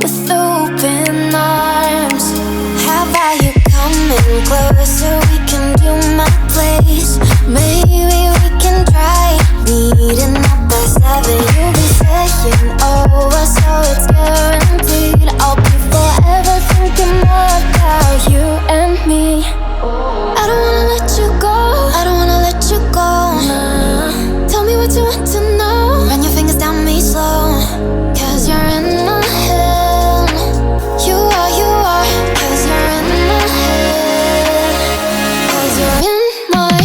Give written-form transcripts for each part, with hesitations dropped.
with open arms. How about you coming closer? We can do my place. Maybe we can try meeting up by 7. You'll be saying over, so it's guaranteed. I'll be forever thinking more about you and me. I don't wanna let you go, I don't wanna let you go. Tell me what you want to know. Run your fingers down me slow. Cause you're in my head. You are, cause you're in my head. Cause you're in my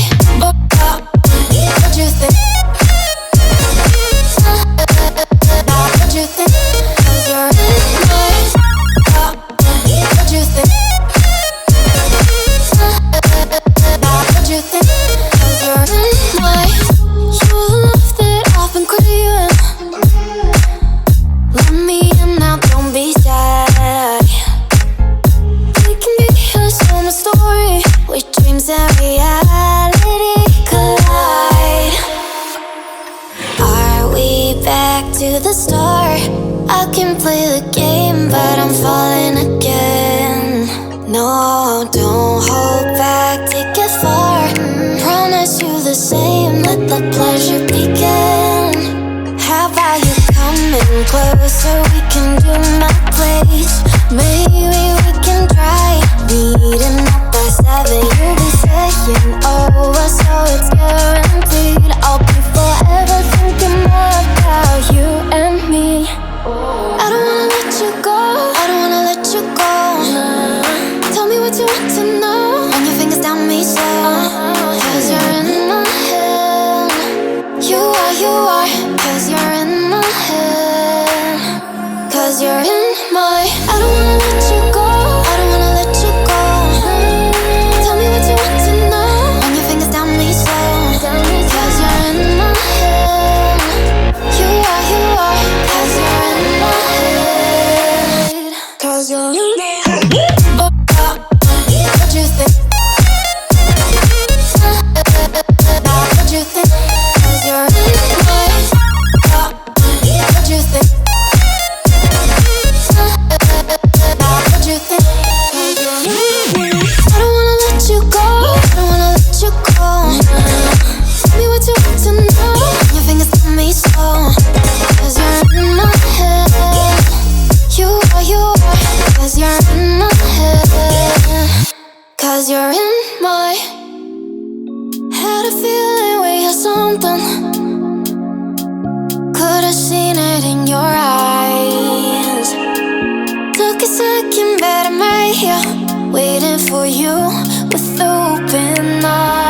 what you think? What you think? Cause you're in my what you think? What you think? Cause you're in my your love that I've been craving. Let me in now, don't be shy. We can be a summer story where dreams and reality collide. Are we back to the start? I can play the game, but I'm falling again. No, don't hold back, take it far. Promise you the same, let the pleasure begin. How about you coming closer? We can do my place. Maybe we can try meeting up by 7. You'll be saying over, so it's guaranteed. I'll be forever thinking more about you and me. I don't wanna let you go, I don't wanna let you go. Tell me what you want to know. Run your fingers down me slow. Cause you're in my head. You are, cause you're in my head. Cause you're in my I don't wanna let you go, I don't wanna let you go. Tell me what you want to know. Run your fingers down me slow. Cause you're in my head. You are, cause you're in my head. Cause you're in my head. What you think? What you think? Cause you're in my what you think? What you think? I don't wanna let you go, I don't wanna let you go. Tell me what you want to know. Your fingers tell me so. Cause you're in my head. You are, cause you're in my head. Cause you're in my had a feeling we had something. Could've seen it in your eyes. Took a second, but I'm right here waiting for you with open arms.